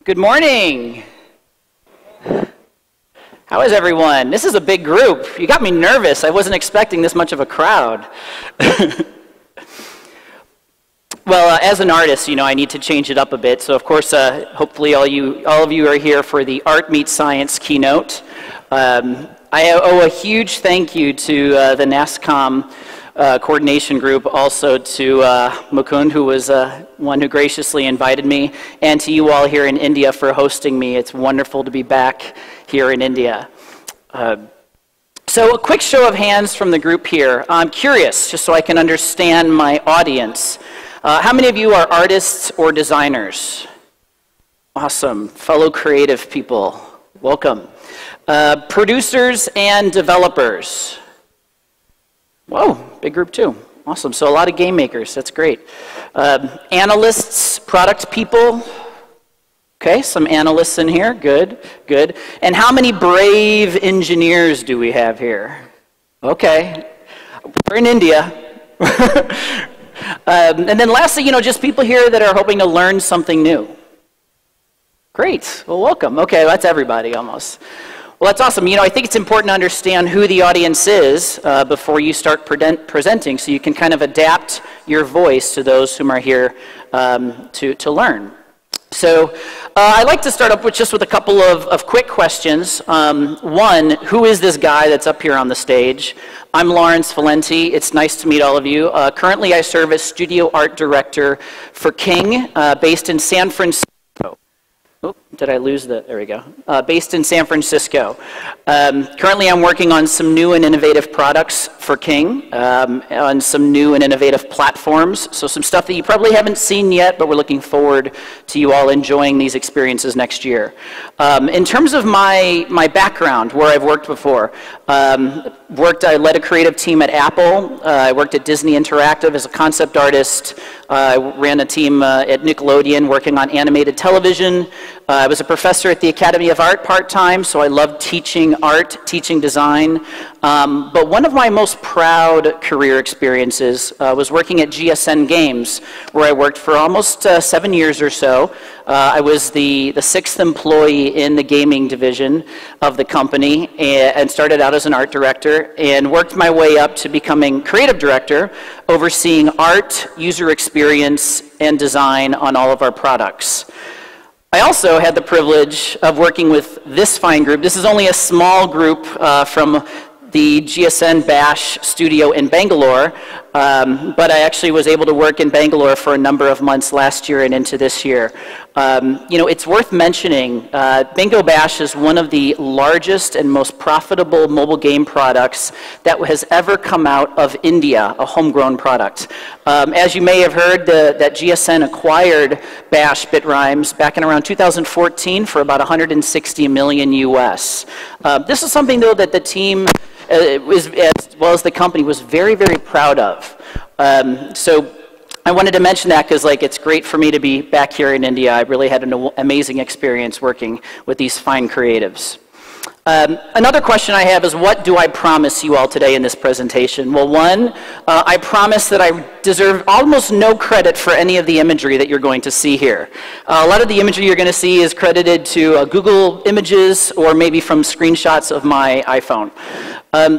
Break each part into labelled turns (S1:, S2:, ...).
S1: Good morning. How is everyone? This is a big group. You got me nervous. I wasn't expecting this much of a crowd. Well, as an artist, you know, I need to change it up a bit. So, of course, hopefully all of you are here for the Art Meets Science keynote. I owe a huge thank you to the NASCOM coordination group, also to Mukund, who was one who graciously invited me, and to you all here in India for hosting me. It's wonderful to be back here in India. So a quick show of hands from the group here. I'm curious, just so I can understand my audience. How many of you are artists or designers? Awesome. Fellow creative people, welcome. Producers and developers. Whoa, big group too. Awesome. So a lot of game makers. That's great. Analysts, product people. Okay, some analysts in here. Good, good. And how many brave engineers do we have here? Okay. We're in India. And then lastly, you know, just people here that are hoping to learn something new. Great. Well, welcome. Okay, that's everybody almost. Well, that's awesome. You know, I think it's important to understand who the audience is before you start presenting, so you can kind of adapt your voice to those whom are here to learn. So I'd like to start up with just with a couple of quick questions. One, who is this guy that's up here on the stage? I'm Lawrence Valenti. It's nice to meet all of you. Currently, I serve as studio art director for King, based in San Francisco. Oh, did I lose the, there we go. Based in San Francisco. Currently I'm working on some new and innovative products for King, on some new and innovative platforms. So some stuff that you probably haven't seen yet, but we're looking forward to you all enjoying these experiences next year. In terms of my background, where I've worked before, I led a creative team at Apple. I worked at Disney Interactive as a concept artist. I ran a team at Nickelodeon working on animated television. I was a professor at the Academy of Art part-time, so I loved teaching art, teaching design. But one of my most proud career experiences was working at GSN Games, where I worked for almost 7 years or so. I was the 6th employee in the gaming division of the company, and started out as an art director and worked my way up to becoming creative director, overseeing art, user experience, and design on all of our products. I also had the privilege of working with this fine group. This is only a small group from the GSN Bash studio in Bangalore, but I actually was able to work in Bangalore for a number of months last year and into this year. You know, it's worth mentioning, Bingo Bash is one of the largest and most profitable mobile game products that has ever come out of India, a homegrown product. As you may have heard, that GSN acquired Bash BitRhymes back in around 2014 for about 160 million US. This is something, though, that the team, as well as the company, was very, very proud of. So I wanted to mention that because, like, it's great for me to be back here in India. I really had an amazing experience working with these fine creatives. Another question I have is, what do I promise you all today in this presentation? Well, one, I promise that I deserve almost no credit for any of the imagery that you're going to see here. A lot of the imagery you're going to see is credited to Google Images or maybe from screenshots of my iPhone.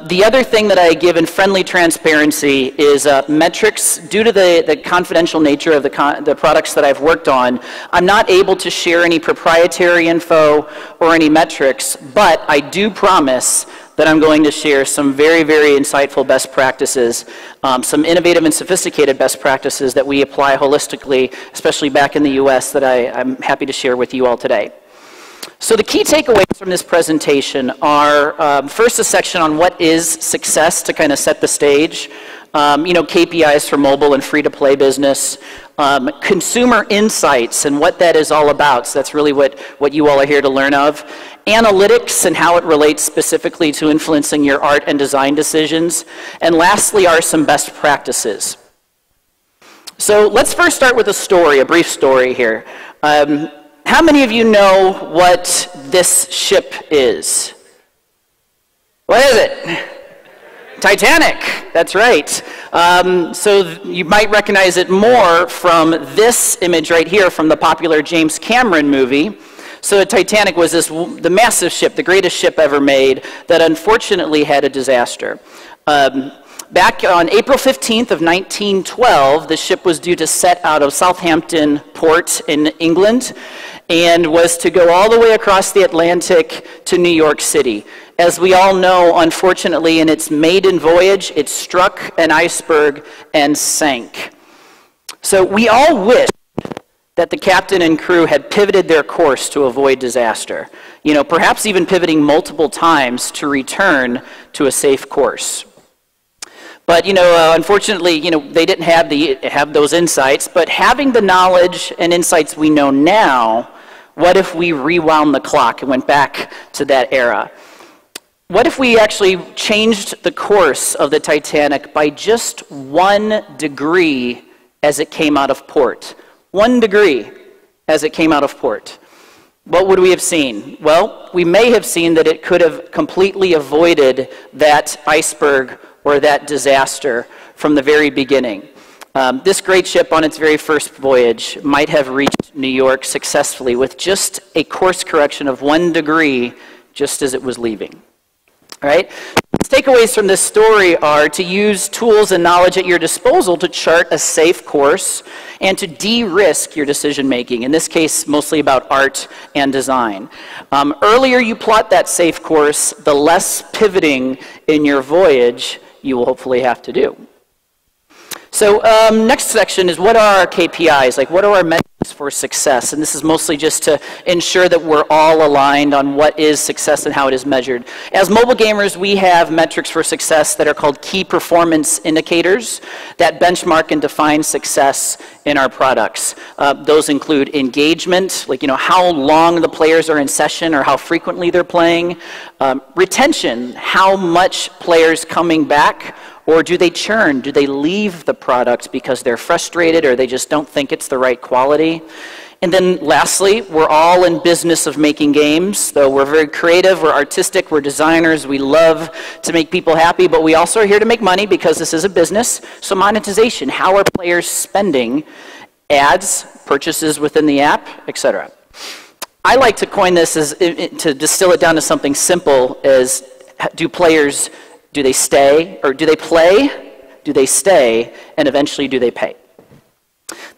S1: The other thing that I give in friendly transparency is metrics. Due to the confidential nature of the products that I've worked on, I'm not able to share any proprietary info or any metrics, but I do promise that I'm going to share some very, very insightful best practices, some innovative and sophisticated best practices that we apply holistically, especially back in the US, that I'm happy to share with you all today. So the key takeaways from this presentation are, first, a section on what is success to kind of set the stage, you know, KPIs for mobile and free-to-play business, consumer insights and what that is all about. So that's really what you all are here to learn of. Analytics and how it relates specifically to influencing your art and design decisions. And lastly are some best practices. So let's first start with a story, a brief story here. How many of you know what this ship is? What is it? Titanic, that's right. So you might recognize it more from this image right here from the popular James Cameron movie. So the Titanic was the massive ship, the greatest ship ever made, that unfortunately had a disaster. Back on April 15th of 1912, the ship was due to set out of Southampton Port in England and was to go all the way across the Atlantic to New York City. As we all know, unfortunately, in its maiden voyage, it struck an iceberg and sank. So we all wish that the captain and crew had pivoted their course to avoid disaster. You know, perhaps even pivoting multiple times to return to a safe course. But, you know, unfortunately, you know, they didn't have those insights. But having the knowledge and insights we know now, what if we rewound the clock and went back to that era? What if we actually changed the course of the Titanic by just 1 degree as it came out of port? 1 degree as it came out of port. What would we have seen? Well, we may have seen that it could have completely avoided that iceberg or that disaster from the very beginning. This great ship on its very first voyage might have reached New York successfully with just a course correction of 1 degree just as it was leaving. All right? Takeaways from this story are to use tools and knowledge at your disposal to chart a safe course and to de-risk your decision making, in this case mostly about art and design. Earlier you plot that safe course, the less pivoting in your voyage you will hopefully have to do. So next section is, what are our KPIs? Like, what are our metrics for success? And this is mostly just to ensure that we're all aligned on what is success and how it is measured. As mobile gamers, we have metrics for success that are called key performance indicators that benchmark and define success in our products. Those include engagement, like, you know, how long the players are in session or how frequently they're playing. Retention, how much players coming back, or do they churn? Do they leave the product because they're frustrated or they just don't think it's the right quality? And then lastly, we're all in business of making games. Though we're very creative, we're artistic, we're designers, we love to make people happy, but we also are here to make money because this is a business. So monetization, how are players spending? Ads, purchases within the app, etc. I like to coin this as, to distill it down to something simple, as do they stay, or do they play, do they stay, and eventually do they pay?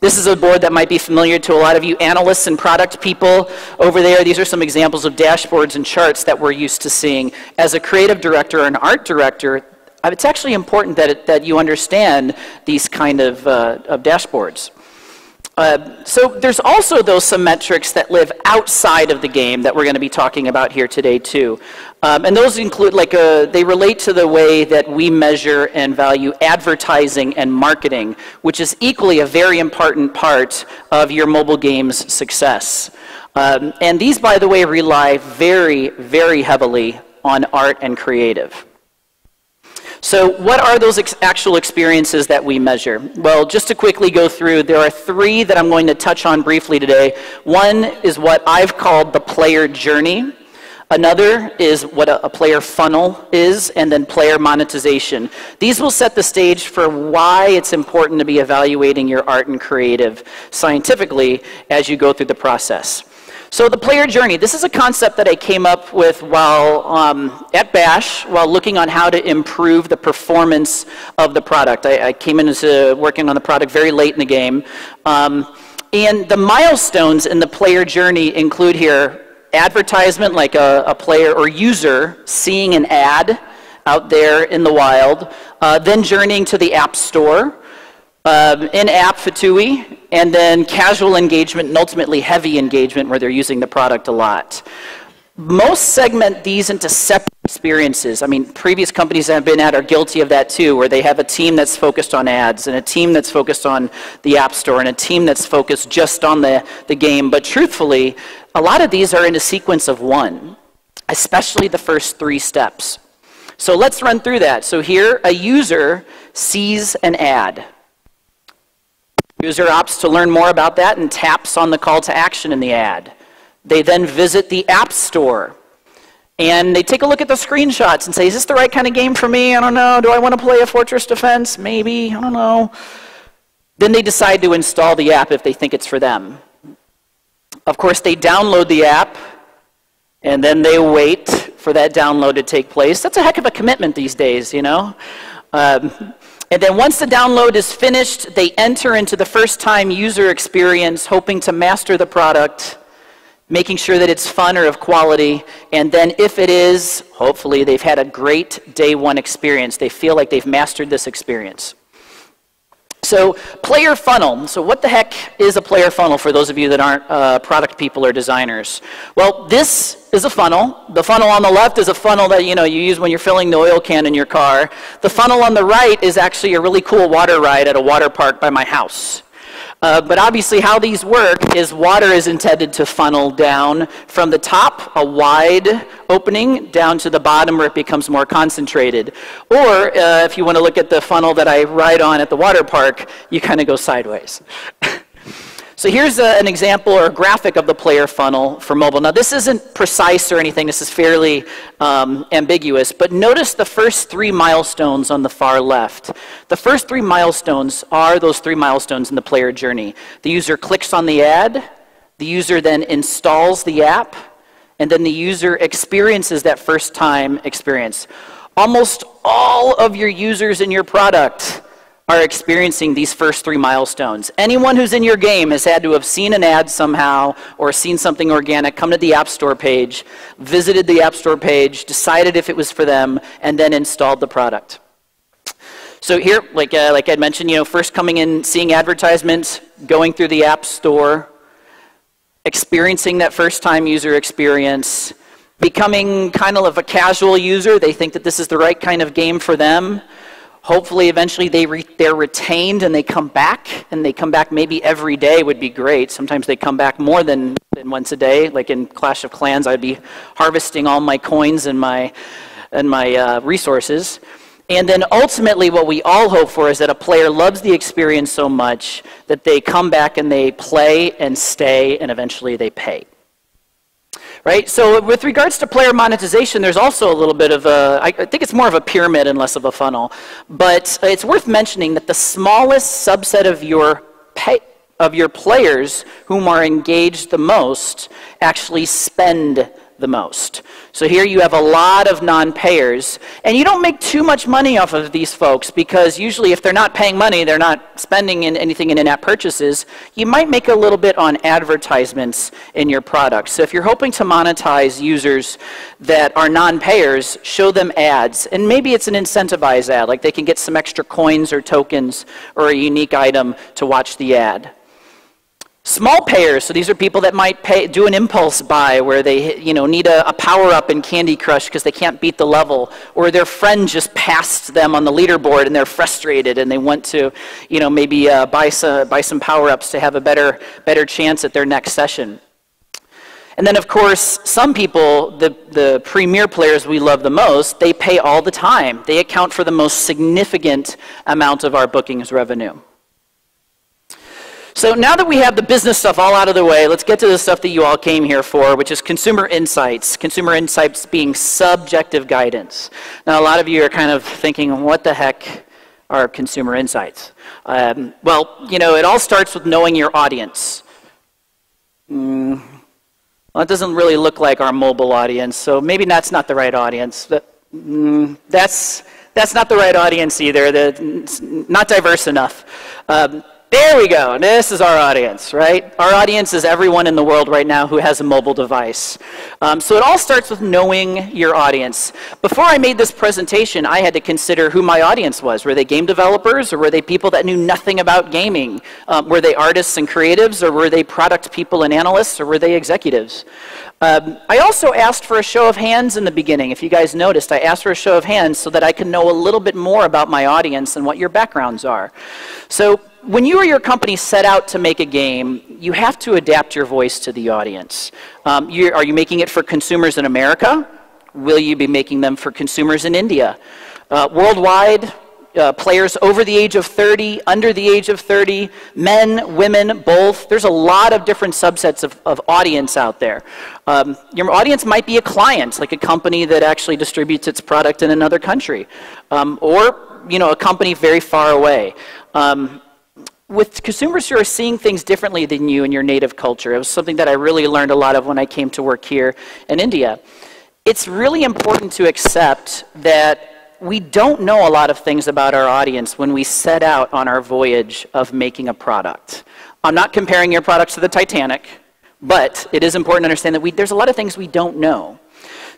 S1: This is a board that might be familiar to a lot of you analysts and product people over there. These are some examples of dashboards and charts that we're used to seeing. As a creative director or an art director, it's actually important that you understand these kind of dashboards. So there's also some metrics that live outside of the game that we're going to be talking about here today too. And those include, they relate to the way that we measure and value advertising and marketing, which is equally a very important part of your mobile game's success. And these, by the way, rely very, very heavily on art and creative. So what are those actual experiences that we measure? Well, just to quickly go through, there are 3 that I'm going to touch on briefly today. One is what I've called the player journey. Another is what a player funnel is, and then player monetization. These will set the stage for why it's important to be evaluating your art and creative scientifically as you go through the process. So the player journey, this is a concept that I came up with while at Bash, while looking on how to improve the performance of the product. I came into working on the product very late in the game. And the milestones in the player journey include here advertisement, like a player or user seeing an ad out there in the wild, then journeying to the App Store, in-app FTUI, and then casual engagement and ultimately heavy engagement where they're using the product a lot. Most segment these into separate experiences. I mean, previous companies that I've been at are guilty of that too, where they have a team that's focused on ads and a team that's focused on the App Store and a team that's focused just on the game. But truthfully, a lot of these are in a sequence of one, especially the first 3 steps. So let's run through that. So here, a user sees an ad. User opts to learn more about that and taps on the call to action in the ad. They then visit the App Store and they take a look at the screenshots and say, is this the right kind of game for me? I don't know. Do I want to play a Fortress Defense? Maybe. I don't know. Then they decide to install the app if they think it's for them. Of course, they download the app, and then they wait for that download to take place. That's a heck of a commitment these days, you know? And then once the download is finished, they enter into the first-time user experience, hoping to master the product, making sure that it's fun or of quality, and then if it is, hopefully they've had a great day one experience. They feel like they've mastered this experience. So player funnel. So what the heck is a player funnel for those of you that aren't product people or designers? Well, this is a funnel. The funnel on the left is a funnel that you use when you're filling the oil can in your car. The funnel on the right is actually a really cool water ride at a water park by my house. But obviously how these work is water is intended to funnel down from the top, a wide opening, down to the bottom where it becomes more concentrated. Or if you want to look at the funnel that I ride on at the water park, you kind of go sideways. So here's an example or a graphic of the player funnel for mobile. Now this isn't precise or anything, this is fairly ambiguous, but notice the first 3 milestones on the far left. The first 3 milestones are those 3 milestones in the player journey. The user clicks on the ad, the user then installs the app, and then the user experiences that first time experience. Almost all of your users in your product are experiencing these first 3 milestones. Anyone who's in your game has had to have seen an ad somehow or seen something organic, come to the App Store page, visited the App Store page, decided if it was for them, and then installed the product. So here, like I mentioned, first coming in, seeing advertisements, going through the App Store, experiencing that first time user experience, becoming kind of a casual user. They think that this is the right kind of game for them. Hopefully, eventually, they're retained and they come back, and they come back maybe every day would be great. Sometimes they come back more than once a day. Like in Clash of Clans, I'd be harvesting all my coins and my resources. And then ultimately, what we all hope for is that a player loves the experience so much that they come back and they play and stay, and eventually they pay. Right? So with regards to player monetization, there's also a little bit of I think it's more of a pyramid and less of a funnel. But it's worth mentioning that the smallest subset of your players whom are engaged the most actually spend the most. So here you have a lot of non-payers, and you don't make too much money off of these folks because usually if they're not paying money, they're not spending anything in in-app purchases. You might make a little bit on advertisements in your product. So if you're hoping to monetize users that are non-payers, show them ads, and maybe it's an incentivized ad, like they can get some extra coins or tokens or a unique item to watch the ad. Small payers, so these are people that might do an impulse buy where they need a power-up in Candy Crush because they can't beat the level, or their friend just passed them on the leaderboard and they're frustrated and they want to maybe buy some power-ups to have a better chance at their next session. And then, of course, some people, the premier players we love the most, they pay all the time. They account for the most significant amount of our bookings revenue. So now that we have the business stuff all out of the way, let's get to the stuff that you all came here for, which is consumer insights. Consumer insights being subjective guidance. Now, a lot of you are kind of thinking, what the heck are consumer insights? Well, it all starts with knowing your audience. Well, it doesn't really look like our mobile audience, so maybe that's not the right audience. That's not the right audience either. It's not diverse enough. There we go. This is our audience, right? Our audience is everyone in the world right now who has a mobile device. So it all starts with knowing your audience. Before I made this presentation, I had to consider who my audience was. Were they game developers, or were they people that knew nothing about gaming? Were they artists and creatives, or were they product people and analysts, or were they executives? I also asked for a show of hands in the beginning. If you guys noticed, I asked for a show of hands so that I could know a little bit more about my audience and what your backgrounds are. So when you or your company set out to make a game, you have to adapt your voice to the audience. Are you making it for consumers in America? Will you be making them for consumers in India? Worldwide, players over the age of 30, under the age of 30, men, women, both. There's a lot of different subsets of audience out there. Your audience might be a client, like a company that actually distributes its product in another country, or a company very far away. with consumers who are seeing things differently than you in your native culture. It was something that I really learned a lot of when I came to work here in India. It's really important to accept that we don't know a lot of things about our audience when we set out on our voyage of making a product. I'm not comparing your products to the Titanic, but it is important to understand that there's a lot of things we don't know.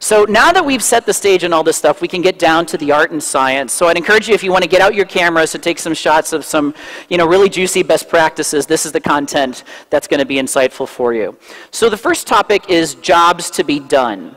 S1: So now that we've set the stage and all this stuff, we can get down to the art and science. So I'd encourage you, if you want to get out your cameras to take some shots of some, really juicy best practices, this is the content that's going to be insightful for you. So the first topic is jobs to be done.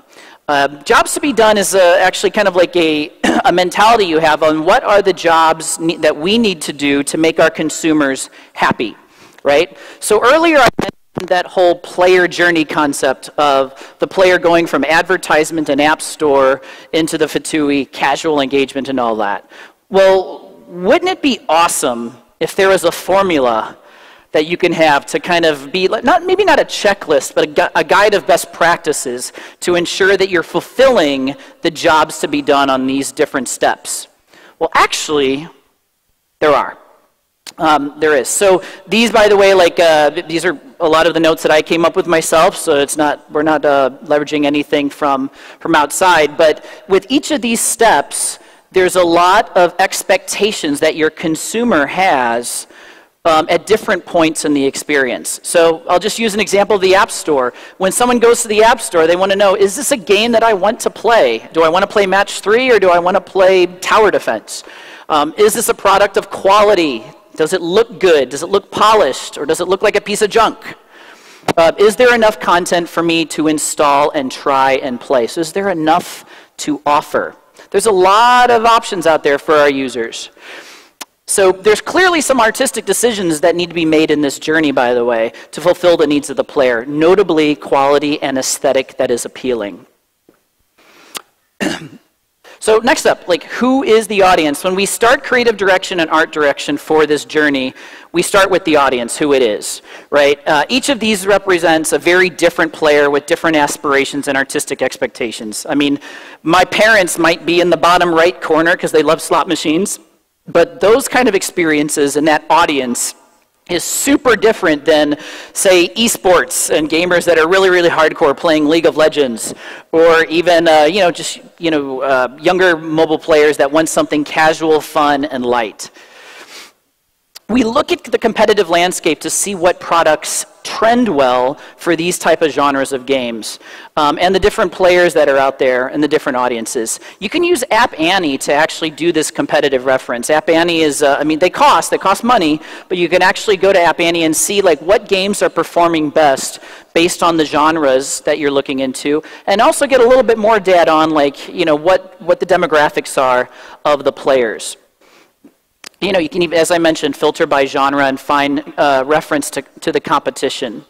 S1: Jobs to be done is actually kind of like a mentality you have on what are the jobs that we need to do to make our consumers happy, right? So earlier I mentioned that whole player journey concept of the player going from advertisement and app store into the Fatui, casual engagement and all that. Well, wouldn't it be awesome if there was a formula that you can have to kind of be, maybe not a checklist, but a guide of best practices to ensure that you're fulfilling the jobs to be done on these different steps? Well, actually, there are. There is. So these, by the way, these are a lot of the notes that I came up with myself, so we're not leveraging anything from outside, but with each of these steps, there's a lot of expectations that your consumer has at different points in the experience. So I'll just use an example of the App Store. When someone goes to the App Store, they want to know, is this a game that I want to play? Do I want to play Match 3 or do I want to play Tower Defense? Is this a product of quality? Does it look good? Does it look polished? Or does it look like a piece of junk? Is there enough content for me to install and try and play? So is there enough to offer? There's a lot of options out there for our users. So there's clearly some artistic decisions that need to be made in this journey, by the way, to fulfill the needs of the player, notably quality and aesthetic that is appealing. So next up, who is the audience? When we start creative direction and art direction for this journey, we start with the audience, who it is, right? Each of these represents a very different player with different aspirations and artistic expectations. I mean, my parents might be in the bottom right corner because they love slot machines, but those kind of experiences and that audience is super different than, say, esports and gamers that are really, really hardcore playing League of Legends, or even, younger mobile players that want something casual, fun, and light. We look at the competitive landscape to see what products trend well for these type of genres of games, and the different players that are out there and the different audiences. You can use App Annie to actually do this competitive reference. App Annie is, they cost money, but you can actually go to App Annie and see what games are performing best based on the genres that you're looking into, and also get a little bit more data on what the demographics are of the players. You can even, as I mentioned, filter by genre and find reference to the competition.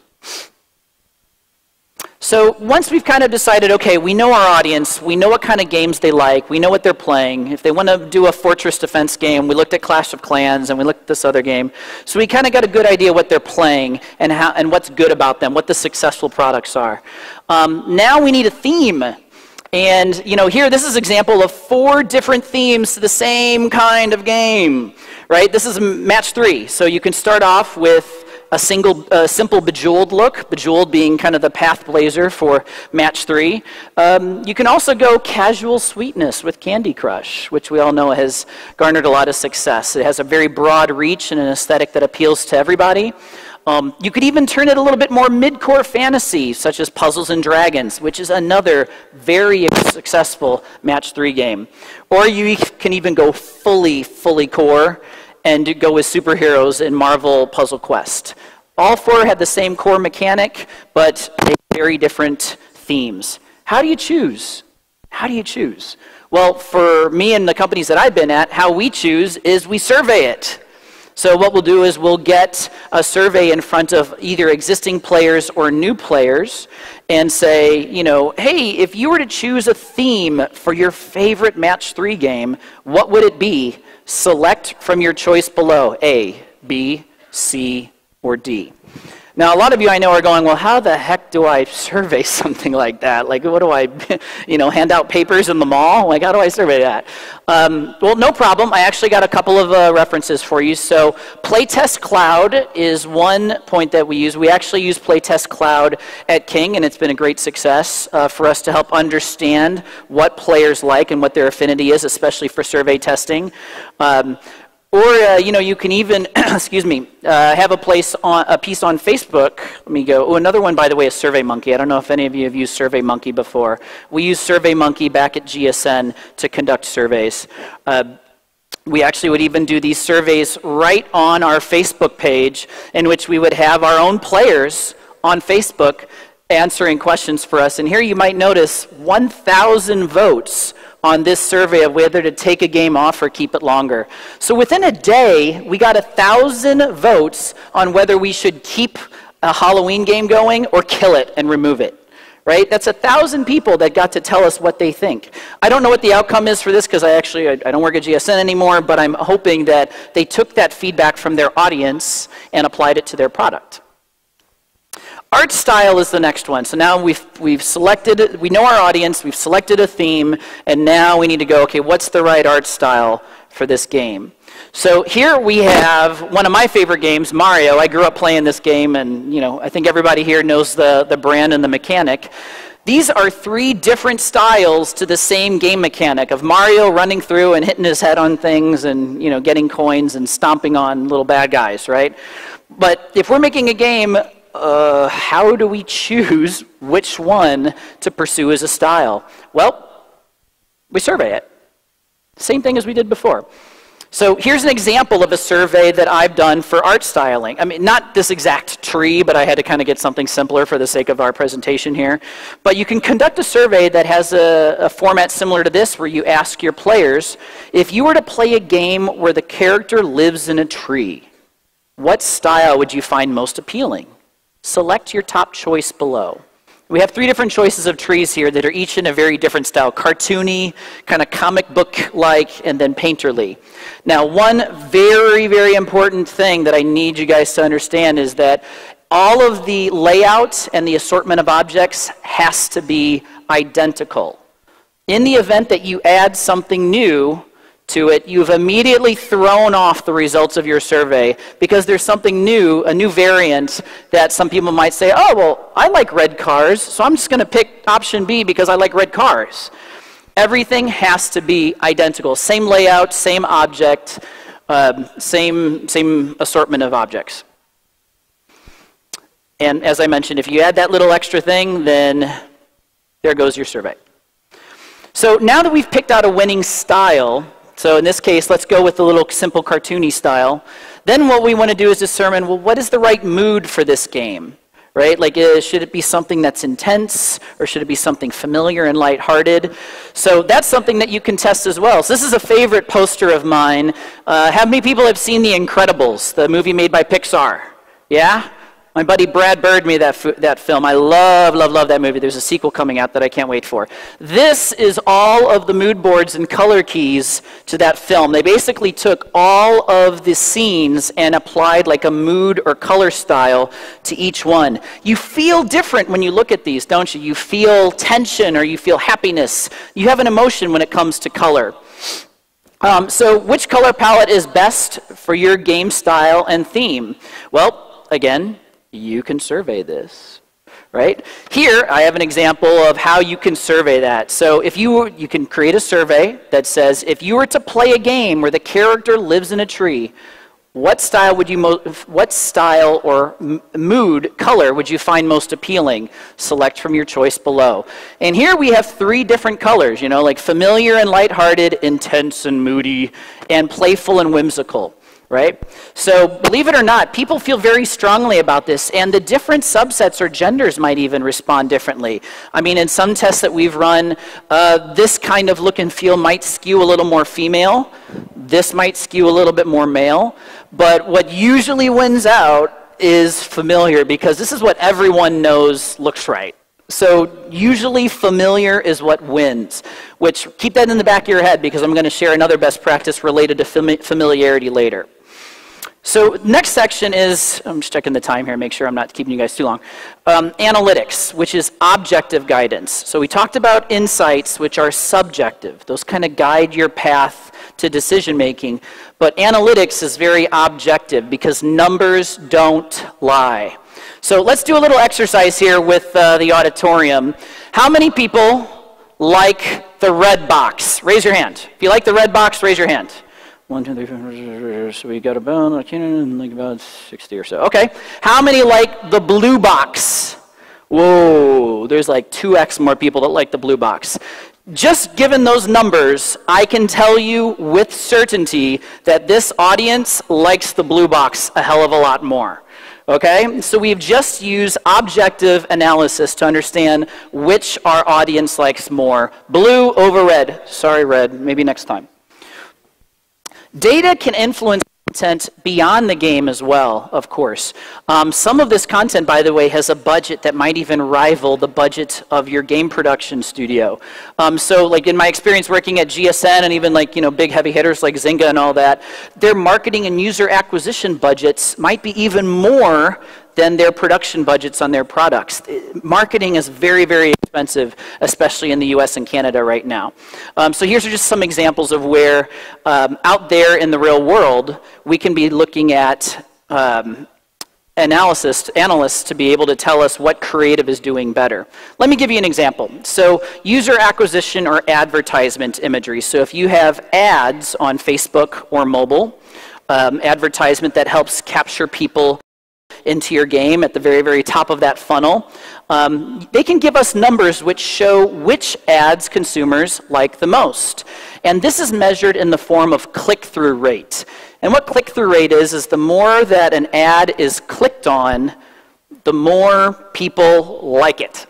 S1: So once we've kind of decided, okay, we know our audience, we know what kind of games they like, we know what they're playing. If they want to do a fortress defense game, we looked at Clash of Clans and we looked at this other game. So we kind of got a good idea what they're playing and what's good about them, what the successful products are. Now we need a theme. And here, this is an example of 4 different themes to the same kind of game, right? This is Match 3. So you can start off with a simple Bejeweled look, Bejeweled being kind of the path blazer for Match 3. You can also go casual sweetness with Candy Crush, which we all know has garnered a lot of success. It has a very broad reach and an aesthetic that appeals to everybody. You could even turn it a little bit more mid-core fantasy, such as Puzzles and Dragons, which is another very successful Match 3 game. Or you can even go fully core and go with superheroes in Marvel Puzzle Quest. All 4 had the same core mechanic, but very different themes. How do you choose? How do you choose? Well, for me and the companies that I've been at, how we choose is we survey it. So what we'll do is we'll get a survey in front of either existing players or new players and say, hey, if you were to choose a theme for your favorite Match 3 game, what would it be? Select from your choice below, A, B, C, or D. Now, a lot of you I know are going, well, how the heck do I survey something like that? Like, what do I, hand out papers in the mall? Like, how do I survey that? Well, no problem. I actually got a couple of references for you. So Playtest Cloud is one point that we use. We actually use Playtest Cloud at King, and it's been a great success for us to help understand what players like and what their affinity is, especially for survey testing. You can even, have a piece on Facebook. Let me go. Oh, another one, by the way, is SurveyMonkey. I don't know if any of you have used SurveyMonkey before. We used SurveyMonkey back at GSN to conduct surveys. We actually would even do these surveys right on our Facebook page, in which we would have our own players on Facebook answering questions for us. And here you might notice 1,000 votes on this survey of whether to take a game off or keep it longer. So within a day, we got 1,000 votes on whether we should keep a Halloween game going or kill it and remove it. Right? That's 1,000 people that got to tell us what they think. I don't know what the outcome is for this because I don't work at GSN anymore, but I'm hoping that they took that feedback from their audience and applied it to their product. Art style is the next one. So now we've selected, we know our audience, we've selected a theme, and now we need to go, okay, what's the right art style for this game? So here we have one of my favorite games, Mario. I grew up playing this game, and I think everybody here knows the brand and the mechanic. These are 3 different styles to the same game mechanic of Mario running through and hitting his head on things and getting coins and stomping on little bad guys, right? But if we're making a game, how do we choose which one to pursue as a style? Well, we survey it. Same thing as we did before. So here's an example of a survey that I've done for art styling. I mean, not this exact tree, but I had to kind of get something simpler for the sake of our presentation here. But you can conduct a survey that has a format similar to this, where you ask your players, if you were to play a game where the character lives in a tree, what style would you find most appealing? Select your top choice below. We have 3 different choices of trees here that are each in a very different style. Cartoony, kind of comic book-like, and then painterly. Now, one very, very important thing that I need you guys to understand is that all of the layout and the assortment of objects has to be identical. In the event that you add something new to it, you've immediately thrown off the results of your survey because there's something new, a new variant that some people might say, oh, well, I like red cars, so I'm just going to pick option B because I like red cars. Everything has to be identical. Same layout, same object, same assortment of objects. And as I mentioned, if you add that little extra thing, then there goes your survey. So now that we've picked out a winning style, so in this case, let's go with the little simple cartoony style. Then what we want to do is determine, well, what is the right mood for this game, right? Like, should it be something that's intense, or should it be something familiar and lighthearted? So that's something that you can test as well. So this is a favorite poster of mine. How many people have seen The Incredibles, the movie made by Pixar? Yeah? My buddy Brad Bird made that film. I love, love, love that movie. There's a sequel coming out that I can't wait for. This is all of the mood boards and color keys to that film. They basically took all of the scenes and applied like a mood or color style to each one. You feel different when you look at these, don't you? You feel tension or you feel happiness. You have an emotion when it comes to color. So which color palette is best for your game style and theme? Well, again, you can survey this, right? Here, I have an example of how you can survey that. So if you can create a survey that says, if you were to play a game where the character lives in a tree, what style or mood, color would you find most appealing? Select from your choice below. And here we have 3 different colors, like familiar and lighthearted, intense and moody, and playful and whimsical. Right? So believe it or not, people feel very strongly about this, and the different subsets or genders might even respond differently. I mean, in some tests that we've run, this kind of look and feel might skew a little more female. This might skew a little bit more male. But what usually wins out is familiar, because this is what everyone knows looks right. So usually familiar is what wins, which keep that in the back of your head, because I'm going to share another best practice related to familiarity later. So next section is, I'm just checking the time here, make sure I'm not keeping you guys too long. Analytics, which is objective guidance. So we talked about insights, which are subjective. Those kind of guide your path to decision making. But analytics is very objective because numbers don't lie. So let's do a little exercise here with the auditorium. How many people like the red box? Raise your hand. If you like the red box, raise your hand. 1, 2, 3, 4, so we got about, like about 60 or so. Okay. How many like the blue box? Whoa, there's like 2x more people that like the blue box. Just given those numbers, I can tell you with certainty that this audience likes the blue box a hell of a lot more. Okay, so we've just used objective analysis to understand which our audience likes more. Blue over red. Sorry, red. Maybe next time. Data can influence content beyond the game as well, of course. Some of this content, by the way, has a budget that might even rival the budget of your game production studio. So like in my experience working at GSN and even like, big heavy hitters like Zynga and all that, their marketing and user acquisition budgets might be even more than their production budgets on their products. Marketing is very, very expensive, especially in the US and Canada right now. So here's just some examples of where out there in the real world, we can be looking at analysts to be able to tell us what creative is doing better. Let me give you an example. So user acquisition or advertisement imagery. So if you have ads on Facebook or mobile, advertisement that helps capture people into your game at the very, very top of that funnel, they can give us numbers which show which ads consumers like the most. And this is measured in the form of click-through rate. And what click-through rate is the more that an ad is clicked on, the more people like it.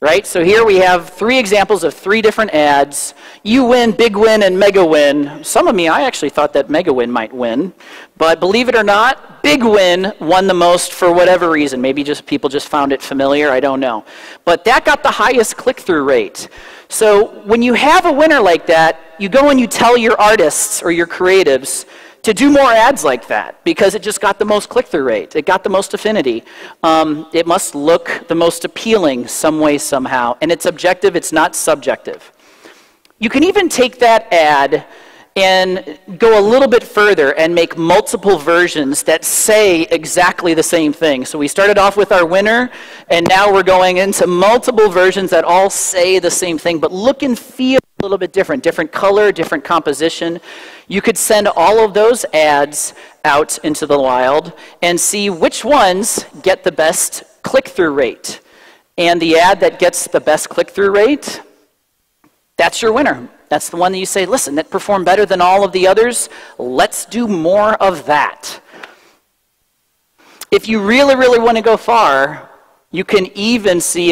S1: Right? So here we have 3 examples of 3 different ads. You win, big win, and mega win. Some of me, I actually thought that mega win might win. But believe it or not, big win won the most for whatever reason. Maybe just people just found it familiar, I don't know. But that got the highest click-through rate. So when you have a winner like that, you go and you tell your artists or your creatives to do more ads like that because it just got the most click-through rate. It got the most affinity. It must look the most appealing some way, somehow. And it's objective, it's not subjective. You can even take that ad and go a little bit further and make multiple versions that say exactly the same thing. So we started off with our winner, and now we're going into multiple versions that all say the same thing, but look and feel a little bit different. Different color, different composition. You could send all of those ads out into the wild and see which ones get the best click-through rate. And the ad that gets the best click-through rate, that's your winner. That's the one that you say, listen, that performed better than all of the others. Let's do more of that. If you really, really want to go far, you can even see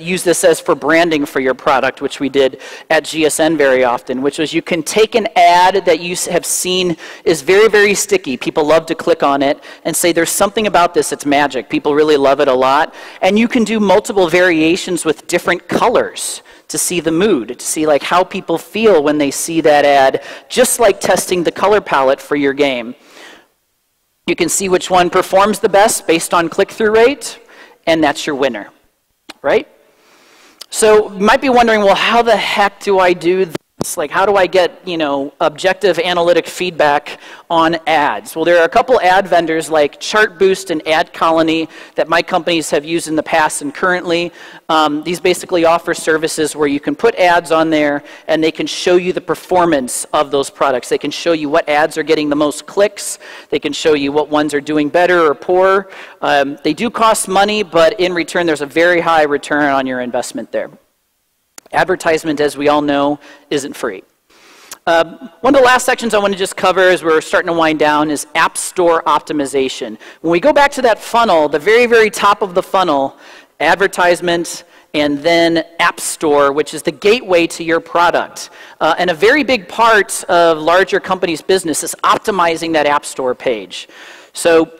S1: use this as for branding for your product, which we did at GSN very often, which was you can take an ad that you have seen is very, very sticky. People love to click on it and say there's something about this that's magic. People really love it a lot. And you can do multiple variations with different colors to see the mood, to see like how people feel when they see that ad, just like testing the color palette for your game. You can see which one performs the best based on click-through rate, and that's your winner, right? So you might be wondering, well, how the heck do I do this? Like, how do I get, objective analytic feedback on ads? Well, there are a couple ad vendors like Chartboost and Ad Colony that my companies have used in the past and currently. These basically offer services where you can put ads on there and they can show you the performance of those products. They can show you what ads are getting the most clicks. They can show you what ones are doing better or poor. They do cost money, but in return, there's a very high return on your investment there. Advertisement, as we all know, isn't free. One of the last sections I want to just cover as we're starting to wind down is App Store optimization. When we go back to that funnel, the very, very top of the funnel, advertisement, and then App Store, which is the gateway to your product. And a very big part of larger companies' business is optimizing that App Store page. So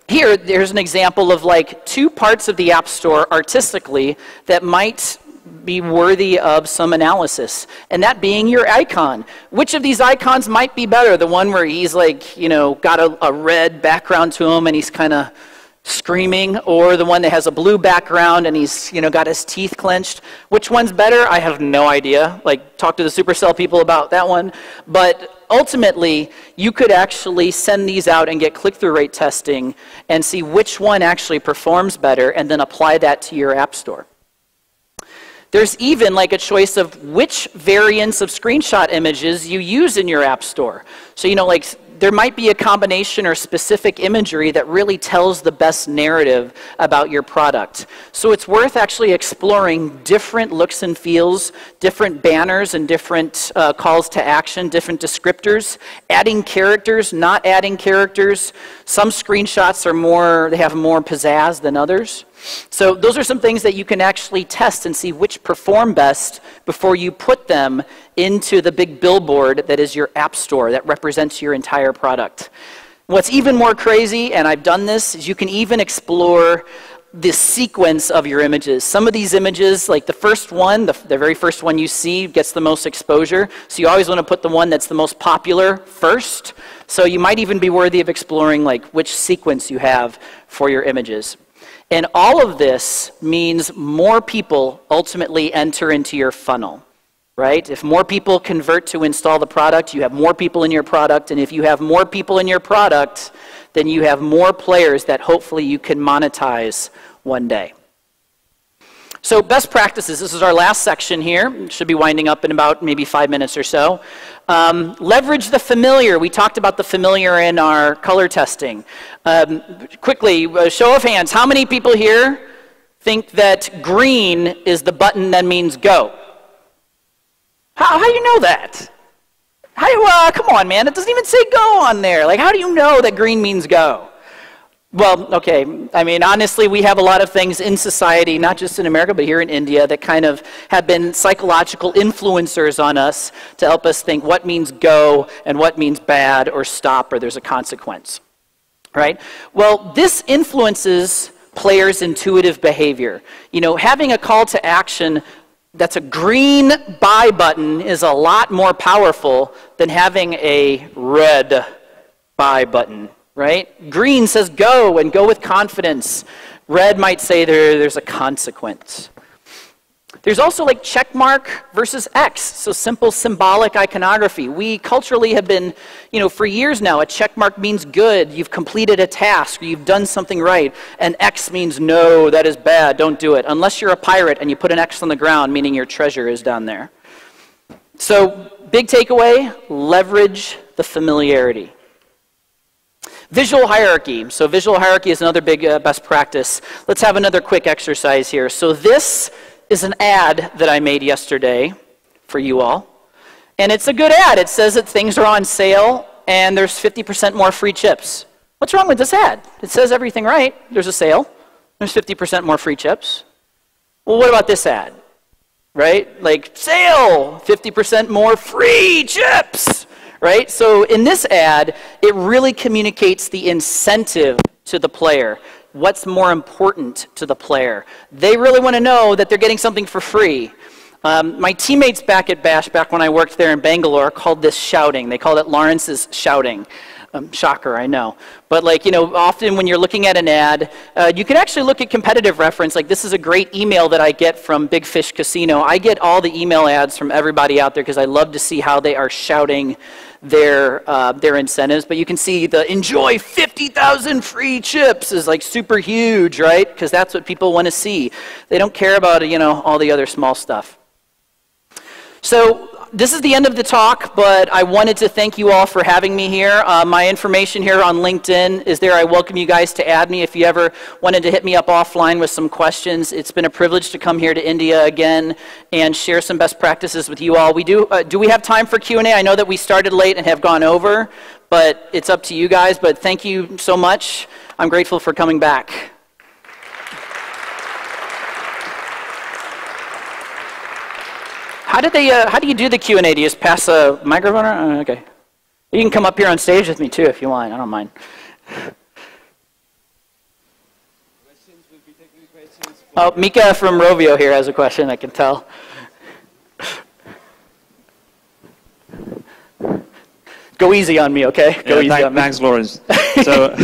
S1: there's an example of like 2 parts of the App Store artistically that might be worthy of some analysis, and that being your icon. Which of these icons might be better? The one where he's like, you know, got a red background to him and he's kind of screaming, or the one that has a blue background and he's, you know, got his teeth clenched? Which one's better? I have no idea. Like, talk to the Supercell people about that one. But ultimately, you could actually send these out and get click-through rate testing and see which one actually performs better and then apply that to your app store. There's even like a choice of which variants of screenshot images you use in your app store. So, you know, like there might be a combination or specific imagery that really tells the best narrative about your product. So it's worth actually exploring different looks and feels, different banners and different calls to action, different descriptors, adding characters, not adding characters. Some screenshots are more, they have more pizzazz than others. So those are some things that you can actually test and see which perform best before you put them into the big billboard that is your app store that represents your entire product. What's even more crazy, and I've done this, is you can even explore the sequence of your images. Some of these images, like the first one, the very first one you see gets the most exposure. So you always want to put the one that's the most popular first. So you might even be worthy of exploring like which sequence you have for your images. And all of this means more people ultimately enter into your funnel, right? If more people convert to install the product, you have more people in your product. And if you have more people in your product, then you have more players that hopefully you can monetize one day. So best practices, this is our last section here. Should be winding up in about maybe 5 minutes or so. Leverage the familiar. We talked about the familiar in our color testing. Quickly, show of hands. How many people here think that green is the button that means go? How do you know that? Come on, man. It doesn't even say go on there. Like, how do you know that green means go? Well, okay, I mean, honestly, we have a lot of things in society, not just in America, but here in India, that kind of have been psychological influencers on us to help us think what means go and what means bad or stop or there's a consequence, right? Well, this influences players' intuitive behavior. You know, having a call to action that's a green buy button is a lot more powerful than having a red buy button. Right? Green says go and go with confidence. Red might say there's a consequence. There's also like check mark versus X, so simple symbolic iconography. We culturally have been, you know, for years now, a check mark means good, you've completed a task, or you've done something right, and X means no, that is bad, don't do it. Unless you're a pirate and you put an X on the ground, meaning your treasure is down there. So, big takeaway, leverage the familiarity. Visual hierarchy. So visual hierarchy is another big best practice. Let's have another quick exercise here. So this is an ad that I made yesterday for you all. And it's a good ad. It says that things are on sale and there's 50% more free chips. What's wrong with this ad? It says everything right. There's a sale. There's 50% more free chips. Well, what about this ad? Right? Like, sale, 50% more free chips. Right? So in this ad, it really communicates the incentive to the player. What's more important to the player? They really want to know that they're getting something for free. My teammates back at Bash, back when I worked there in Bangalore, called this shouting. They called it Lawrence's shouting. Shocker, I know. But like, you know, often when you're looking at an ad, you can actually look at competitive reference. Like, this is a great email that I get from Big Fish Casino. I get all the email ads from everybody out there because I love to see how they are shouting their incentives. But you can see the enjoy 50,000 free chips is like super huge, right? Because that's what people want to see. They don't care about, you know, all the other small stuff. So this is the end of the talk, but I wanted to thank you all for having me here. My information here on LinkedIn is there. I welcome you guys to add me if you ever wanted to hit me up offline with some questions. It's been a privilege to come here to India again and share some best practices with you all. Do we have time for Q&A? I know that we started late and have gone over, but it's up to you guys. But thank you so much. I'm grateful for coming back. How do you do the Q&A? Do you just pass a microphone around? Okay. You can come up here on stage with me too if you want. I don't mind.
S2: Questions
S1: Oh, Mika from Rovio here has a question, I can tell. Go easy on me, okay? Go easy on me.
S2: Thanks, Lawrence. So,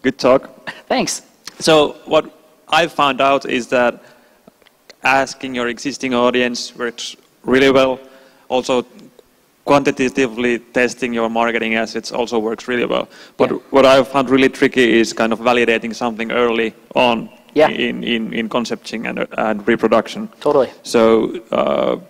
S2: good talk.
S1: Thanks.
S2: So, what I found out is that asking your existing audience works really well. Also, quantitatively testing your marketing assets also works really well. But what I found really tricky is kind of validating something early on in concepting and reproduction.
S1: Totally.
S2: So,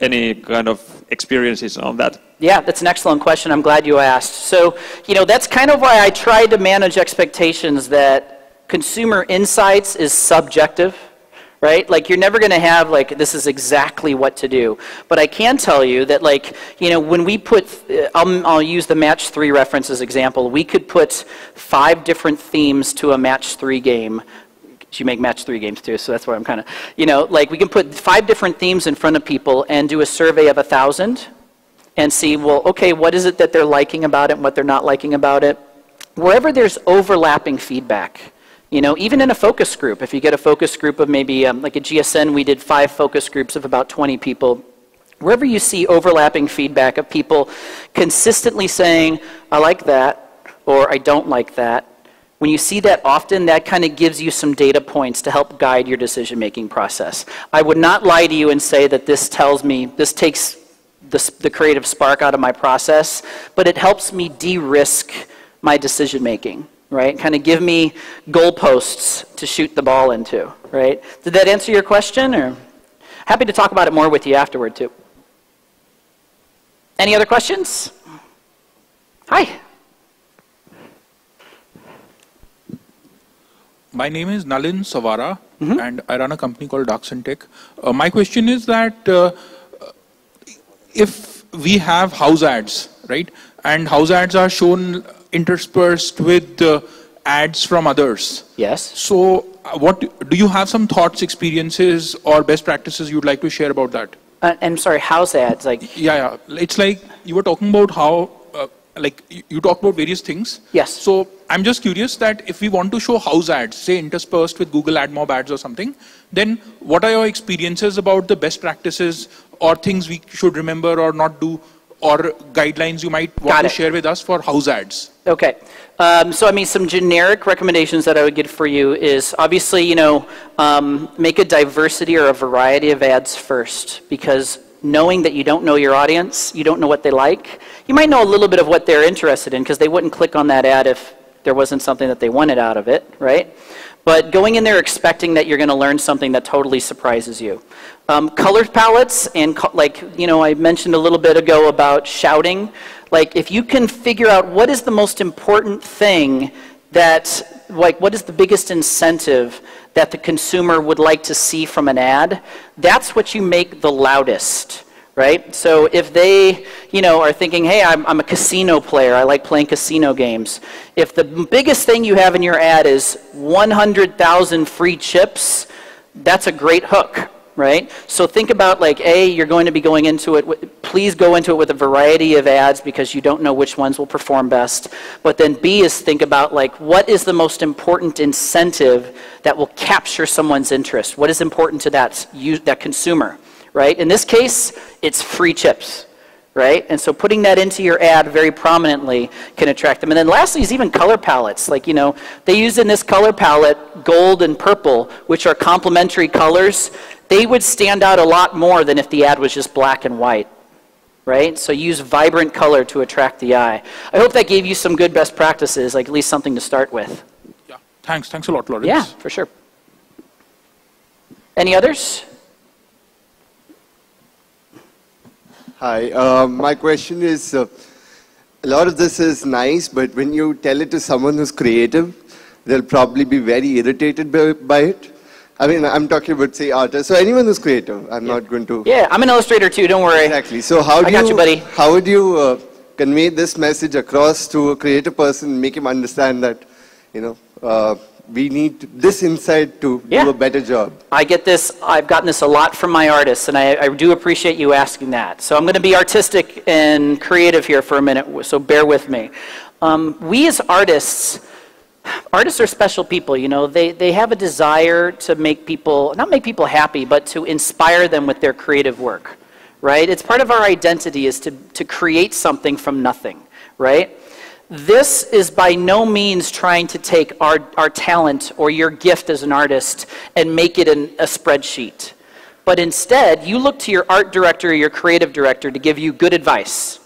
S2: any kind of experiences on that?
S1: Yeah, that's an excellent question. I'm glad you asked. So, that's kind of why I tried to manage expectations that consumer insights is subjective, right? Like, you're never going to have, like, this is exactly what to do. But I can tell you that, like, when we put, I'll use the match 3 reference as example. We could put 5 different themes to a match 3 game. You make match 3 games too, so that's why I'm kind of, like, we can put 5 different themes in front of people and do a survey of 1,000 and see, well, okay, what is it that they're liking about it and what they're not liking about it? Wherever there's overlapping feedback, even in a focus group, if you get a focus group of maybe, like at GSN, we did 5 focus groups of about 20 people. Wherever you see overlapping feedback of people consistently saying, I like that, or I don't like that, when you see that often, that kind of gives you some data points to help guide your decision-making process. I would not lie to you and say that this tells me, this takes the creative spark out of my process, but it helps me de-risk my decision-making, right? Kind of give me goalposts to shoot the ball into, right? Did that answer your question? Or happy to talk about it more with you afterward, too. Any other questions? Hi.
S3: My name is Nalin Savara, and I run a company called Darkson Tech. My question is that if we have house ads, right, and house ads are shown interspersed with ads from others.
S1: Yes.
S3: So what do you have some thoughts, experiences, or best practices you'd like to share about that?
S1: And I'm sorry, house ads, like...
S3: Yeah. It's like you were talking about how, like you talked about various things.
S1: Yes.
S3: So I'm just curious that if we want to show house ads, say interspersed with Google AdMob ads or something, then what are your experiences about the best practices or things we should remember or not do, or guidelines you might want to share with us for house ads?
S1: Okay. So I mean, some generic recommendations that I would give for you is obviously, make a diversity or a variety of ads first, because knowing that you don't know your audience, you don't know what they like, you might know a little bit of what they're interested in, because they wouldn't click on that ad if there wasn't something that they wanted out of it, right? But going in there expecting that you're going to learn something that totally surprises you. Color palettes, and I mentioned a little bit ago about shouting. Like, if you can figure out what is the most important thing that, like, what is the biggest incentive that the consumer would like to see from an ad, that's what you make the loudest, right? So if they, are thinking, hey, I'm a casino player, I like playing casino games. If the biggest thing you have in your ad is 100,000 free chips, that's a great hook, right? So think about, like, A, you're going to be going into it, please go into it with a variety of ads because you don't know which ones will perform best. But then B is think about, like, what is the most important incentive that will capture someone's interest? What is important to that consumer, right? In this case, it's free chips, right? And so putting that into your ad very prominently can attract them. And then lastly is even color palettes. Like, they use in this color palette gold and purple, which are complementary colors. They would stand out a lot more than if the ad was just black and white, right? So use vibrant color to attract the eye. I hope that gave you some good best practices, like at least something to start with.
S3: Yeah, thanks a lot, Lawrence.
S1: Yeah, for sure. Any others?
S4: Hi, my question is, a lot of this is nice, but when you tell it to someone who's creative, they'll probably be very irritated by it. I mean, I'm talking about, say, artists. So anyone who's creative, I'm not going to...
S1: Yeah, I'm an illustrator too, don't worry.
S4: Exactly. So how would you convey this message across to a creative person, make him understand that, we need this insight to do a better job?
S1: I get this. I've gotten this a lot from my artists, and I do appreciate you asking that. So I'm going to be artistic and creative here for a minute, so bear with me. We as artists artists are special people, you know. They have a desire to make people, not make people happy, but to inspire them with their creative work, right? It's part of our identity is to create something from nothing, right? This is by no means trying to take our talent or your gift as an artist and make it in a spreadsheet. But instead, you look to your art director or your creative director to give you good advice.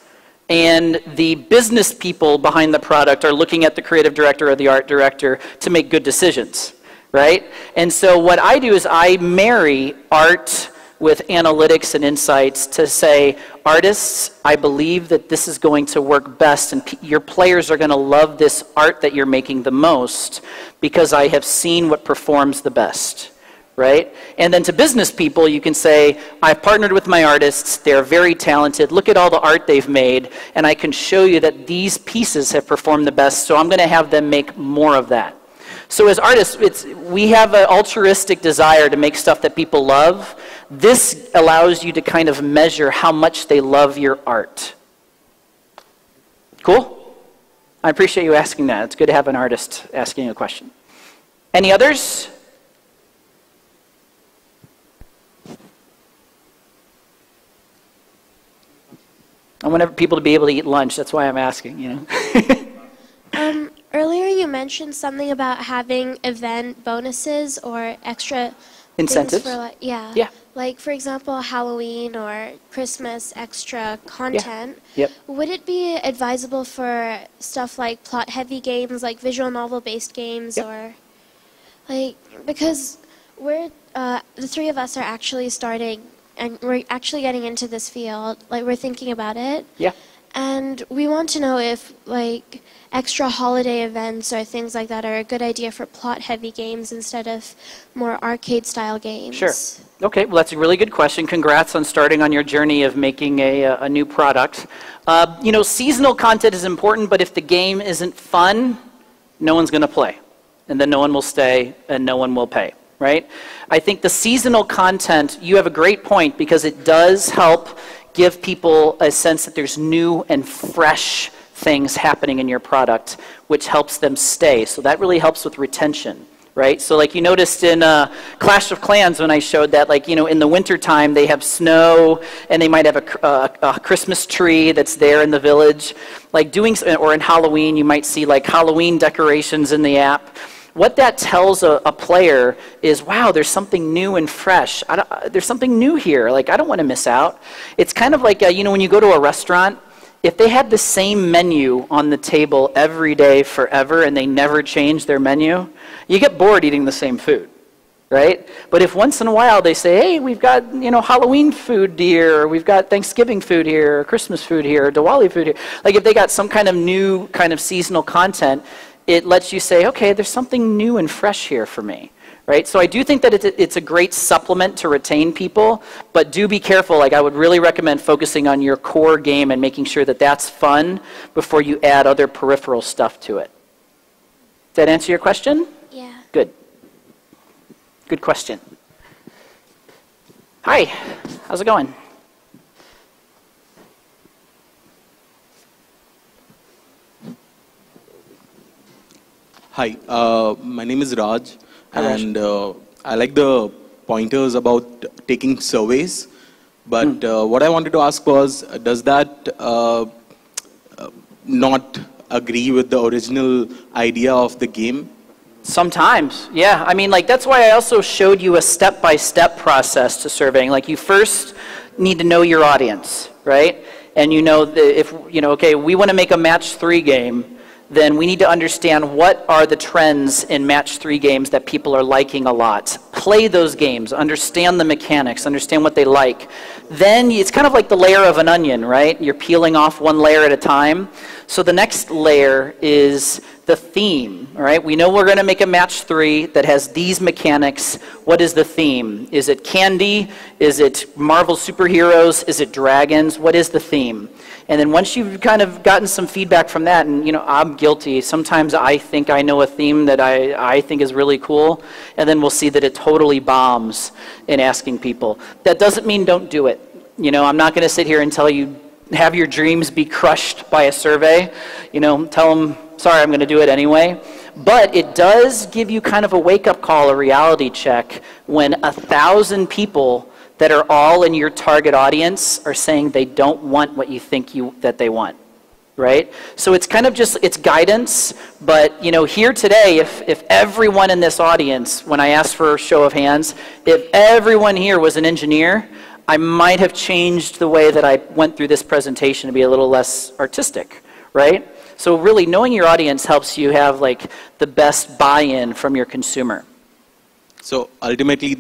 S1: And the business people behind the product are looking at the creative director or the art director to make good decisions, right? And so what I do is I marry art with analytics and insights to say, artists, I believe that this is going to work best and your players are going to love this art that you're making the most because I have seen what performs the best, right? And then to business people, you can say, I've partnered with my artists, they're very talented, look at all the art they've made, and I can show you that these pieces have performed the best, so I'm going to have them make more of that. So as artists, we have an altruistic desire to make stuff that people love. This allows you to kind of measure how much they love your art. Cool? I appreciate you asking that. It's good to have an artist asking a question. Any others? I want people to be able to eat lunch. That's why I'm asking, you know.
S5: Earlier you mentioned something about having event bonuses or extra
S1: incentives.
S5: For
S1: Yeah.
S5: Like, for example, Halloween or Christmas extra content.
S1: Yeah. Yep.
S5: Would it be advisable for stuff like plot-heavy games, like visual novel-based games,
S1: Yep.
S5: or like, because we're the three of us are actually starting, and we're actually getting into this field. Like, we're thinking about it.
S1: Yeah.
S5: And we want to know if, like, extra holiday events or things like that are a good idea for plot-heavy games instead of more arcade-style games.
S1: Sure. Okay, well, that's a really good question. Congrats on starting on your journey of making a new product. You know, seasonal content is important, but if the game isn't fun, no one's going to play. And then no one will stay, and no one will pay, right? I think the seasonal content, you have a great point, because it does help give people a sense that there's new and fresh things happening in your product, which helps them stay. So that really helps with retention, right? So like you noticed in Clash of Clans when I showed that, like, you know, in the wintertime they have snow and they might have a Christmas tree that's there in the village. Like doing, or in Halloween you might see like Halloween decorations in the app. What that tells a player is, wow, there's something new and fresh. There's something new here. Like, I don't want to miss out. It's kind of like, you know, when you go to a restaurant, if they had the same menu on the table every day forever and they never change their menu, you get bored eating the same food, right? But if once in a while they say, hey, we've got, you know, Halloween food here, or we've got Thanksgiving food here, or Christmas food here, or Diwali food here. Like if they got some kind of new kind of seasonal content, it lets you say, okay, there's something new and fresh here for me, right? So I do think that it's a great supplement to retain people, but do be careful. Like I would really recommend focusing on your core game and making sure that that's fun before you add other peripheral stuff to it. Does that answer your question?
S5: Yeah.
S1: Good. Good question. Hi, how's it going?
S6: Hi, my name is Raj, and I like the pointers about taking surveys, but what I wanted to ask was, does that not agree with the original idea of the game?
S1: Sometimes, yeah. I mean, like, that's why I also showed you a step-by-step process to surveying. Like, you first need to know your audience, right? And you know, if, you know, okay, we want to make a match 3 game, then we need to understand what are the trends in match 3 games that people are liking a lot. Play those games, understand the mechanics, understand what they like. Then it's kind of like the layer of an onion, right? You're peeling off one layer at a time. So the next layer is the theme, all right? We know we're going to make a match 3 that has these mechanics. What is the theme? Is it candy? Is it Marvel superheroes? Is it dragons? What is the theme? And then once you've kind of gotten some feedback from that, and you know, I'm guilty. Sometimes I think I know a theme that I think is really cool, and then we'll see that it totally bombs in asking people. That doesn't mean don't do it. You know, I'm not going to sit here and tell you, have your dreams be crushed by a survey. You know, tell them, sorry, I'm going to do it anyway. But it does give you kind of a wake-up call, a reality check, when 1,000 people that are all in your target audience are saying they don't want what you think that they want, right? So it's kind of just, it's guidance, but you know, here today, if everyone in this audience, when I asked for a show of hands, if everyone here was an engineer, I might have changed the way that I went through this presentation to be a little less artistic, right? So really knowing your audience helps you have like the best buy-in from your consumer.
S6: So ultimately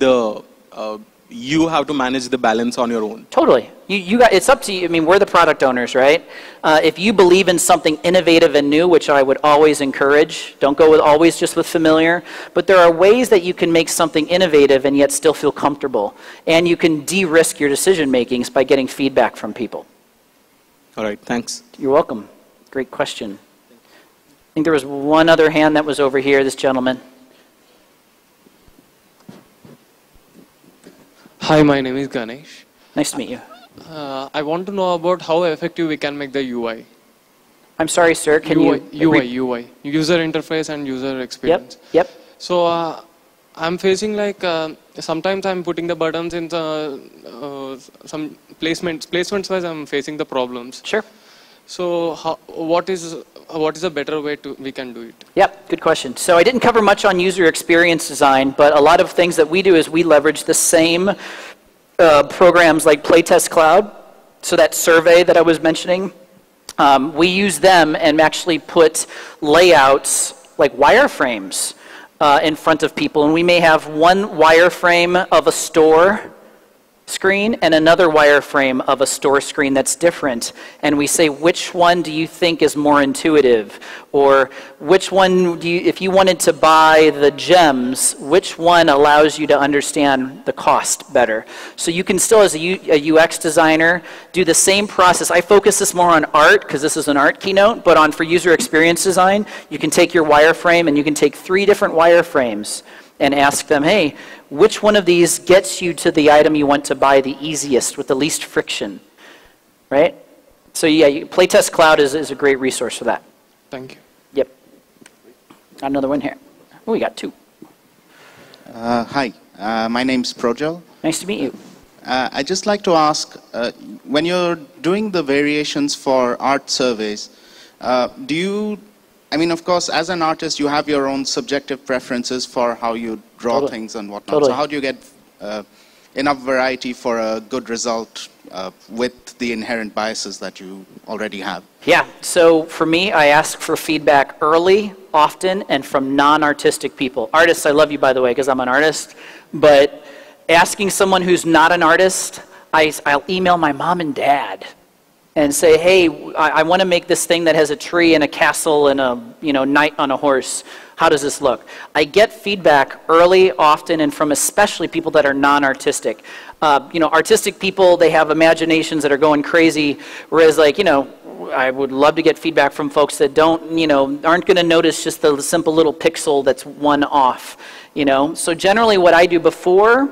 S6: you have to manage the balance on your own.
S1: Totally. It's up to you. I mean, we're the product owners, right? If you believe in something innovative and new, which I would always encourage, don't go always just with familiar, but there are ways that you can make something innovative and yet still feel comfortable. And you can de-risk your decision makings by getting feedback from people.
S6: All right, thanks.
S1: You're welcome. Great question. I think there was one other hand that was over here, this gentleman.
S7: Hi, my name is Ganesh.
S1: Nice to meet you.
S7: I want to know about how effective we can make the UI.
S1: I'm sorry, sir. Can
S7: UI, user interface and user experience.
S1: Yep.
S7: So I'm facing like sometimes I'm putting the buttons in some placements wise I'm facing the problems.
S1: Sure.
S7: So what is a better way we can do it?
S1: Yep, good question. So I didn't cover much on user experience design, but a lot of things that we do is we leverage the same programs like Playtest Cloud. So that survey that I was mentioning, we use them and actually put layouts like wireframes in front of people. And we may have one wireframe of a store screen and another wireframe of a store screen that's different, and we say, which one do you think is more intuitive, or which one do you, if you wanted to buy the gems, which one allows you to understand the cost better? So you can still, as a UX designer, do the same process. I focus this more on art because this is an art keynote, but for user experience design, you can take your wireframe and you can take 3 different wireframes and ask them, hey, which one of these gets you to the item you want to buy the easiest with the least friction, right? So yeah, Playtest Cloud is a great resource for that.
S7: Thank you.
S1: Yep. Got another one here. Oh, we got 2.
S8: Hi, my name's Projal.
S1: Nice to meet you.
S8: I'd just like to ask, when you're doing the variations for art surveys, do you, I mean, of course, as an artist, you have your own subjective preferences for how you draw things and whatnot.
S1: Totally.
S8: So how do you get enough variety for a good result with the inherent biases that you already have?
S1: Yeah, so for me, I ask for feedback early, often, and from non-artistic people. Artists, I love you, by the way, because I'm an artist, but asking someone who's not an artist, I'll email my mom and dad and say, hey, I want to make this thing that has a tree and a castle and a knight on a horse. How does this look? I get feedback early, often, and from especially people that are non-artistic. Artistic people, they have imaginations that are going crazy, whereas I would love to get feedback from folks that aren't going to notice just the simple little pixel that's one off. So generally what I do before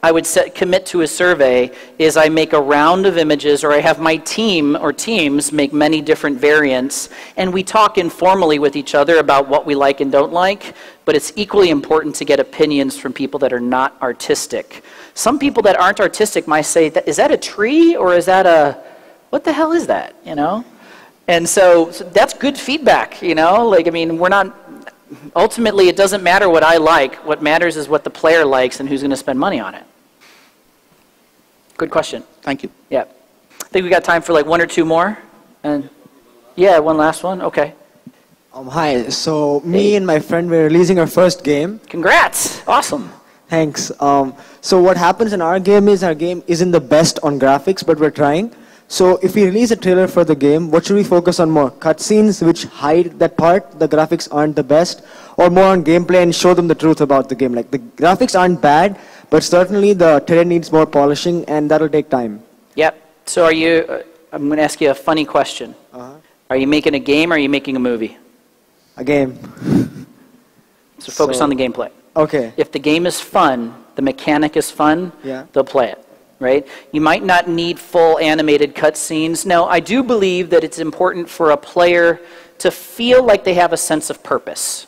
S1: I would commit to a survey is I make a round of images, or I have my team or teams make many different variants, and we talk informally with each other about what we like and don't like, but it's equally important to get opinions from people that are not artistic. Some people that aren't artistic might say, is that a tree, or is that what the hell is that, And so that's good feedback, we're not, ultimately it doesn't matter what I like, what matters is what the player likes and who's going to spend money on it. Good question.
S8: Thank you.
S1: Yeah. I think we got time for like 1 or 2 more. And yeah, one last one. Okay.
S9: Hi. So me and my friend, we're releasing our first game.
S1: Congrats. Awesome.
S9: Thanks. So what happens in our game isn't the best on graphics, but we're trying. So if we release a trailer for the game, what should we focus on more? Cutscenes which hide that part, the graphics aren't the best, or more on gameplay and show them the truth about the game? Like the graphics aren't bad, but certainly the trailer needs more polishing, and that'll take time. Yep.
S1: So I'm going to ask you a funny question. Are you making a game or are you making a movie?
S9: A game.
S1: So focus on the gameplay.
S9: Okay.
S1: If the game is fun, the mechanic is fun, they'll play it. Right? You might not need full animated cutscenes. Now, I do believe that it's important for a player to feel like they have a sense of purpose.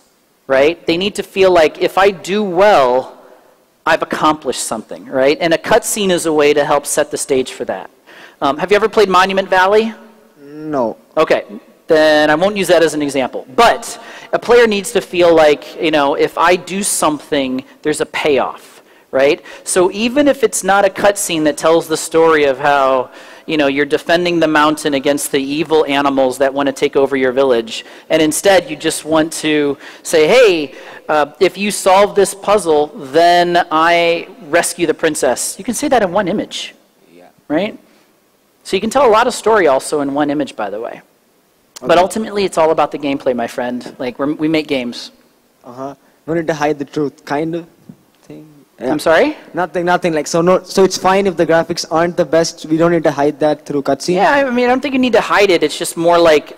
S1: right? They need to feel like if I do well, I've accomplished something, right? And a cutscene is a way to help set the stage for that. Have you ever played Monument Valley?
S9: No.
S1: Okay, then I won't use that as an example. But a player needs to feel like, you know, if I do something, there's a payoff, right? So even if it's not a cutscene that tells the story of how, you know, you're defending the mountain against the evil animals that want to take over your village, and instead you just want to say, hey, if you solve this puzzle, then I rescue the princess. You can say that in one image, right? So you can tell a lot of story also in one image, by the way. Okay. But ultimately, it's all about the gameplay, my friend. Like, we make games.
S9: No need to hide the truth, kind of thing. Yeah.
S1: I'm sorry?
S9: Nothing. Like, so it's fine if the graphics aren't the best. We don't need to hide that through cutscene.
S1: Yeah, I mean, I don't think you need to hide it. It's just more like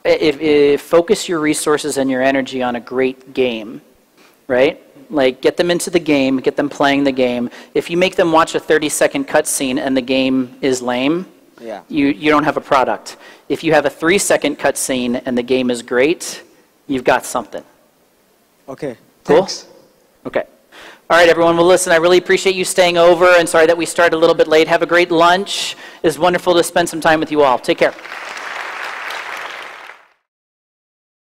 S1: if focus your resources and your energy on a great game, right? Like, get them into the game, get them playing the game. If you make them watch a 30-second cutscene and the game is lame, you don't have a product. If you have a 3-second cutscene and the game is great, you've got something.
S9: Okay.
S1: Cool?
S9: Thanks.
S1: Okay. All right, everyone. Well, listen, I really appreciate you staying over, and sorry that we started a little bit late. Have a great lunch. It's wonderful to spend some time with you all. Take care.